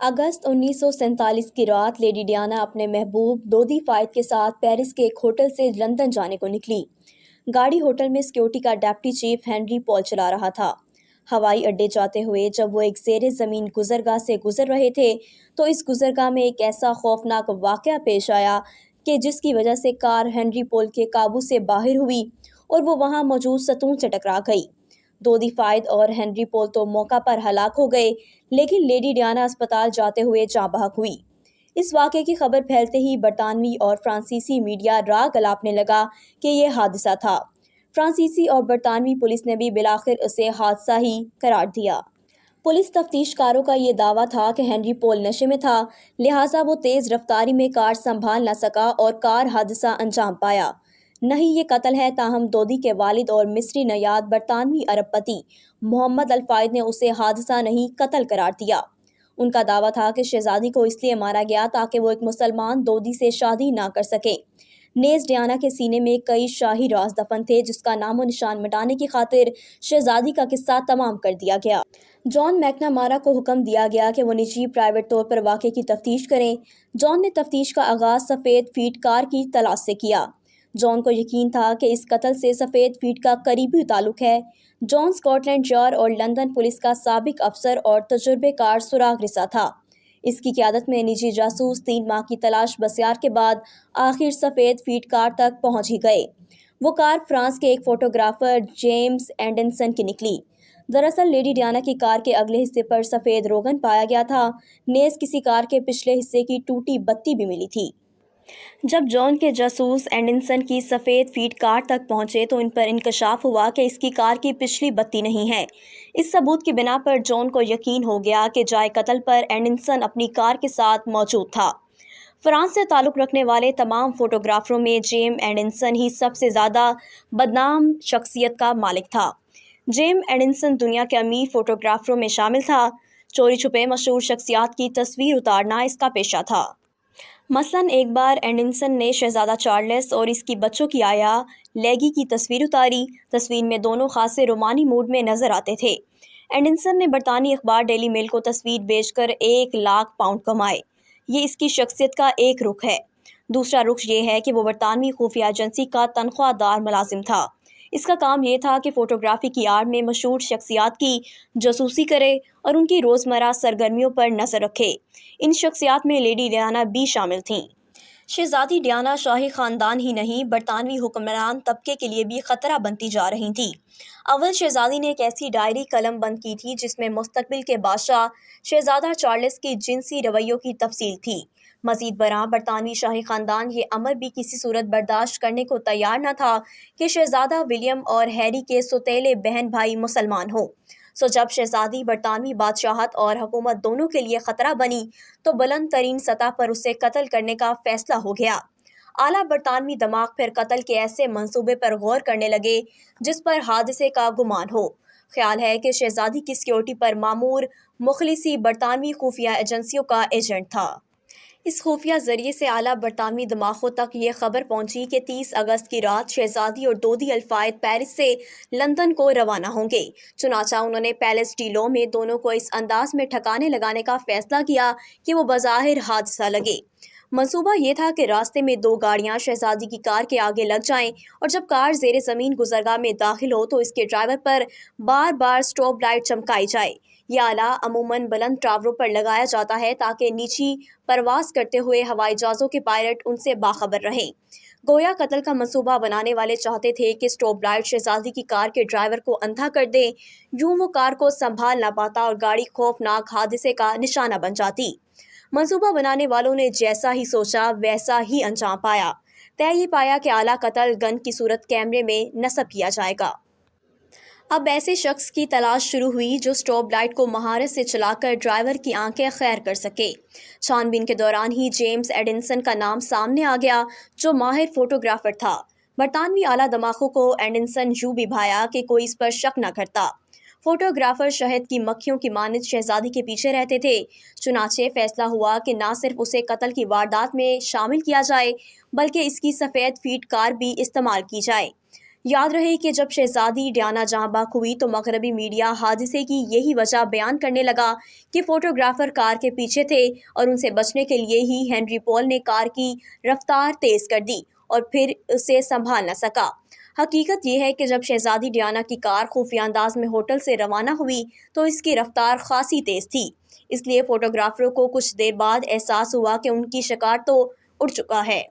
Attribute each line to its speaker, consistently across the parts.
Speaker 1: اگست 1947 کی رات lady Diana اپنے محبوب دودی فائد کے ساتھ پیرس کے ایک ہوٹل سے لندن جانے کو نکلی۔ گاڑی ہوٹل میں سیکیورٹی کا ڈپٹی چیف ہنری پول چلا رہا تھا۔ ہوائی اڈے جاتے ہوئے جب وہ ایک زیر زمین گزرگاہ سے گزر رہے تھے تو اس گزرگاہ میں ایک ایسا خوفناک واقعہ پیش آیا کہ جس کی وجہ سے کار ہنری پول کے قابو سے باہر ہوئی اور وہ وہاں موجود ستون سے ٹکرا گئی۔ دودی فائد اور ہنری پول تو موقع پر ہلاک ہو گئے، لیکن لیڈی ڈیانا اسپتال جاتے ہوئے جاں بحق ہوئی۔ اس واقعے کی خبر پھیلتے ہی برطانوی اور فرانسیسی میڈیا راگ الاپنے لگا کہ یہ حادثہ تھا۔ فرانسیسی اور برطانوی پولیس نے بھی بالآخر اسے حادثہ ہی قرار دیا۔ پولیس تفتیش کاروں کا یہ دعویٰ تھا کہ ہنری پول نشے میں تھا، لہٰذا وہ تیز رفتاری میں کار سنبھال نہ سکا اور کار حادثہ انجام پایا۔ نہیں یہ قتل ہے، تاہم دودی کے والد اور مصری نیاد برطانوی ارب پتی محمد الفائد نے اسے حادثہ نہیں قتل قرار دیا۔ ان کا دعویٰ تھا کہ شہزادی کو اس لیے مارا گیا تاکہ وہ ایک مسلمان دودی سے شادی نہ کر سکے۔ نیز ڈیانا کے سینے میں کئی شاہی راز دفن تھے جس کا نام و نشان مٹانے کی خاطر شہزادی کا قصہ تمام کر دیا گیا۔ جان میکنامارا کو حکم دیا گیا کہ وہ نجی پرائیویٹ طور پر واقعے کی تفتیش کریں۔ جان نے تفتیش کا آغاز سفید فیٹ کار کی تلاش سے کیا۔ جان کو یقین تھا کہ اس قتل سے سفید فیٹ کا قریبی تعلق ہے۔ جان اسکاٹ لینڈ یارڈ اور لندن پولیس کا سابق افسر اور تجربہ کار سراغ رساں تھا۔ اس کی قیادت میں نجی جاسوس 3 ماہ کی تلاش بسیار کے بعد آخر سفید فیٹ کار تک پہنچ ہی گئے۔ وہ کار فرانس کے ایک فوٹوگرافر جیمز اینڈنسن کی نکلی۔ دراصل لیڈی ڈیانا کی کار کے اگلے حصے پر سفید روغن پایا گیا تھا، نیز کسی کار کے پچھلے حصے کی ٹوٹی بتی بھی ملی تھی۔ جب جان کے جاسوس اینڈنسن کی سفید فیٹ کار تک پہنچے تو ان پر انکشاف ہوا کہ اس کی کار کی پچھلی بتی نہیں ہے۔ اس ثبوت کی بنا پر جان کو یقین ہو گیا کہ جائے قتل پر اینڈنسن اپنی کار کے ساتھ موجود تھا۔ فرانس سے تعلق رکھنے والے تمام فوٹوگرافروں میں جیم اینڈنسن ہی سب سے زیادہ بدنام شخصیت کا مالک تھا۔ جیم اینڈنسن دنیا کے امیر فوٹوگرافروں میں شامل تھا۔ چوری چھپے مشہور شخصیات کی تصویر اتارنا اس کا پیشہ تھا۔ مثلاً ایک بار اینڈنسن نے شہزادہ چارلس اور اس کی بچوں کی آیا لیگی کی تصویر اتاری۔ تصویر میں دونوں خاصے رومانی موڈ میں نظر آتے تھے۔ اینڈنسن نے برطانوی اخبار ڈیلی میل کو تصویر بیچ کر 1,00,000 پاؤنڈ کمائے۔ یہ اس کی شخصیت کا ایک رخ ہے۔ دوسرا رخ یہ ہے کہ وہ برطانوی خفیہ ایجنسی کا تنخواہ دار ملازم تھا۔ اس کا کام یہ تھا کہ فوٹوگرافی کی آڑ میں مشہور شخصیات کی جاسوسی کرے اور ان کی روزمرہ سرگرمیوں پر نظر رکھے۔ ان شخصیات میں لیڈی ڈیانا بھی شامل تھیں۔ شہزادی ڈیانا شاہی خاندان ہی نہیں، برطانوی حکمران طبقے کے لیے بھی خطرہ بنتی جا رہی تھیں۔ اول شہزادی نے ایک ایسی ڈائری قلم بند کی تھی جس میں مستقبل کے بادشاہ شہزادہ چارلس کی جنسی رویوں کی تفصیل تھی۔ مزید برآں برطانوی شاہی خاندان یہ امر بھی کسی صورت برداشت کرنے کو تیار نہ تھا کہ شہزادہ ولیم اور ہیری کے سوتیلے بہن بھائی مسلمان ہوں۔ سو جب شہزادی برطانوی بادشاہت اور حکومت دونوں کے لیے خطرہ بنی تو بلند ترین سطح پر اسے قتل کرنے کا فیصلہ ہو گیا۔ اعلیٰ برطانوی دماغ پھر قتل کے ایسے منصوبے پر غور کرنے لگے جس پر حادثے کا گمان ہو۔ خیال ہے کہ شہزادی کی سیکیورٹی پر مامور مخلصی برطانوی خفیہ ایجنسیوں کا ایجنٹ تھا۔ اس خفیہ ذریعے سے اعلیٰ برطانوی دماغوں تک یہ خبر پہنچی کہ 30 اگست کی رات شہزادی اور دودی الفائد پیرس سے لندن کو روانہ ہوں گے۔ چنانچہ انہوں نے پیلس ڈی لو میں دونوں کو اس انداز میں ٹھکانے لگانے کا فیصلہ کیا کہ وہ بظاہر حادثہ لگے۔ منصوبہ یہ تھا کہ راستے میں 2 گاڑیاں شہزادی کی کار کے آگے لگ جائیں اور جب کار زیر زمین گزرگاہ میں داخل ہو تو اس کے ڈرائیور پر بار بار اسٹروب لائٹ چمکائی جائے۔ یہ آلہ عموماً بلند ٹاوروں پر لگایا جاتا ہے تاکہ نیچی پرواز کرتے ہوئے ہوائی جہازوں کے پائلٹ ان سے باخبر رہیں۔ گویا قتل کا منصوبہ بنانے والے چاہتے تھے کہ اسٹروب لائٹ شہزادی کی کار کے ڈرائیور کو اندھا کر دیں، یوں وہ کار کو سنبھال نہ پاتا اور گاڑی خوفناک حادثے کا نشانہ بن جاتی۔ منصوبہ بنانے والوں نے جیسا ہی سوچا ویسا ہی انجام پایا۔ طے یہ پایا کہ اعلیٰ قتل گن کی صورت کیمرے میں نصب کیا جائے گا۔ اب ایسے شخص کی تلاش شروع ہوئی جو اسٹروب لائٹ کو مہارت سے چلا کر ڈرائیور کی آنکھیں خیر کر سکے۔ چھان بین کے دوران ہی جیمز اینڈنسن کا نام سامنے آ گیا جو ماہر فوٹوگرافر تھا۔ برطانوی اعلیٰ دماغوں کو اینڈنسن یوں بھی بھایا کہ کوئی اس پر شک نہ کرتا۔ فوٹوگرافر شہد کی مکھیوں کی مانند شہزادی کے پیچھے رہتے تھے۔ چنانچہ فیصلہ ہوا کہ نہ صرف اسے قتل کی واردات میں شامل کیا جائے بلکہ اس کی سفید فیٹ کار بھی استعمال کی جائے۔ یاد رہے کہ جب شہزادی ڈیانا جہاں بحق ہوئی تو مغربی میڈیا حادثے کی یہی وجہ بیان کرنے لگا کہ فوٹوگرافر کار کے پیچھے تھے اور ان سے بچنے کے لیے ہی ہنری پول نے کار کی رفتار تیز کر دی اور پھر اسے سنبھال نہ سکا۔ حقیقت یہ ہے کہ جب شہزادی ڈیانا کی کار خفیہ انداز میں ہوٹل سے روانہ ہوئی تو اس کی رفتار خاصی تیز تھی، اس لیے فوٹوگرافروں کو کچھ دیر بعد احساس ہوا کہ ان کی شکار تو اڑ چکا ہے۔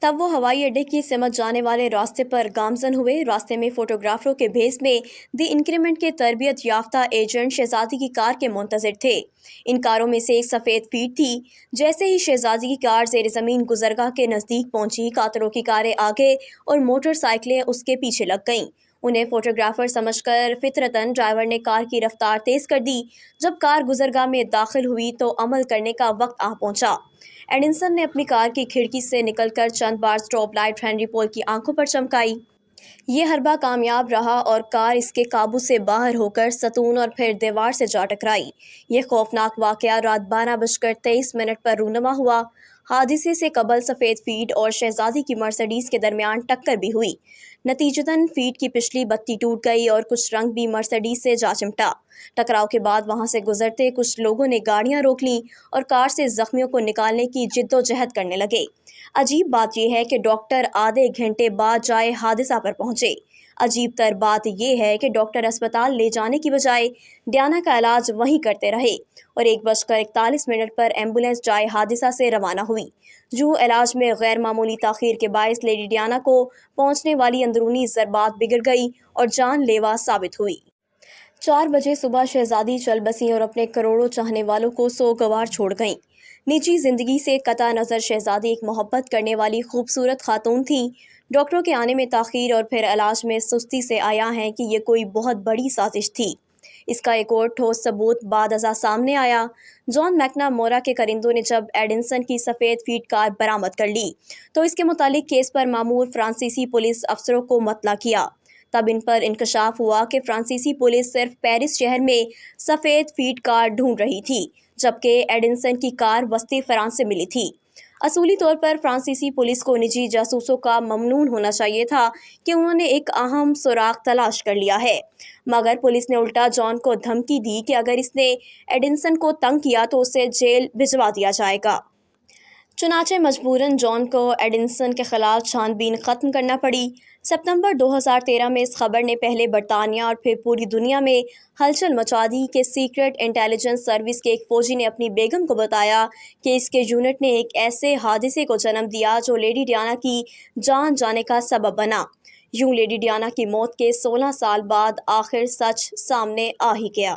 Speaker 1: تب وہ ہوائی اڈے کی سمت جانے والے راستے پر گامزن ہوئے۔ راستے میں فوٹوگرافروں کے بھیس میں دی انکریمنٹ کے تربیت یافتہ ایجنٹ شہزادی کی کار کے منتظر تھے۔ ان کاروں میں سے ایک سفید فیٹ تھی۔ جیسے ہی شہزادی کی کار زیر زمین گزرگاہ کے نزدیک پہنچی، قاتلوں کی کاریں آگے اور موٹر سائیکلیں اس کے پیچھے لگ گئیں۔ انہیں فوٹوگرافر سمجھ کر فطرتاً ڈرائیور نے کار کی رفتار تیز کر دی۔ جب کار گزرگاہ میں داخل ہوئی تو عمل کرنے کا وقت آ پہنچا۔ ایڈنسن نے اپنی کار کی کھڑکی سے نکل کر چند بار اسٹاپ لائٹ ہنری پول کی آنکھوں پر چمکائی۔ یہ حربہ کامیاب رہا اور کار اس کے قابو سے باہر ہو کر ستون اور پھر دیوار سے جا ٹکرائی۔ یہ خوفناک واقعہ رات 12:23 پر رونما ہوا۔ حادثے سے قبل سفید فیٹ اور شہزادی کی مرسڈیز کے درمیان ٹکر بھی ہوئی۔ نتیجتاً فیٹ کی پچھلی بتی ٹوٹ گئی اور کچھ رنگ بھی مرسڈیز سے جا چمٹا۔ ٹکراؤ کے بعد وہاں سے گزرتے کچھ لوگوں نے گاڑیاں روک لیں اور کار سے زخمیوں کو نکالنے کی جدوجہد کرنے لگے۔ عجیب بات یہ ہے کہ ڈاکٹر آدھے گھنٹے بعد جائے حادثہ پر پہنچے۔ عجیب تر بات یہ ہے کہ ڈاکٹر اسپتال لے جانے کی بجائے ڈیانا کا علاج وہیں کرتے رہے اور 1:41 پر ایمبولینس جائے حادثہ سے روانہ ہوئی۔ جو علاج میں غیر معمولی تاخیر کے باعث لیڈی ڈیانا کو پہنچنے والی اندرونی ضربات بگڑ گئی اور جان لیوا ثابت ہوئی۔ 4 بجے صبح شہزادی چل بسیں اور اپنے کروڑوں چاہنے والوں کو سوگوار چھوڑ گئیں۔ نجی زندگی سے قطع نظر شہزادی ایک محبت کرنے والی خوبصورت خاتون تھیں۔ ڈاکٹروں کے آنے میں تاخیر اور پھر علاج میں سستی سے آیا ہے کہ یہ کوئی بہت بڑی سازش تھی۔ اس کا ایک اور ٹھوس ثبوت بعد ازاں سامنے آیا۔ جان میکنا مورا کے کرندوں نے جب ایڈنسن کی سفید فیٹ کار برآمد کر لی تو اس کے متعلق کیس پر مامور فرانسیسی پولیس افسروں کو مطلع کیا۔ تب ان پر انکشاف ہوا کہ فرانسیسی پولیس صرف پیرس شہر میں سفید فیٹ کار ڈھونڈ رہی تھی، جبکہ ایڈنسن کی کار وسطی فرانس سے ملی تھی۔ اصولی طور پر فرانسیسی پولیس کو نجی جاسوسوں کا ممنون ہونا چاہیے تھا کہ انہوں نے ایک اہم سراغ تلاش کر لیا ہے، مگر پولیس نے الٹا جان کو دھمکی دی کہ اگر اس نے ایڈنسن کو تنگ کیا تو اسے جیل بھجوا دیا جائے گا۔ چنانچہ مجبوراً جان کو ایڈنسن کے خلاف چھان بین ختم کرنا پڑی۔ ستمبر 2013 میں اس خبر نے پہلے برطانیہ اور پھر پوری دنیا میں ہلچل مچا دی کہ سیکرٹ انٹیلیجنس سروس کے ایک فوجی نے اپنی بیگم کو بتایا کہ اس کے یونٹ نے ایک ایسے حادثے کو جنم دیا جو لیڈی ڈیانا کی جان جانے کا سبب بنا۔ یوں لیڈی ڈیانا کی موت کے 16 سال بعد آخر سچ سامنے آ ہی گیا۔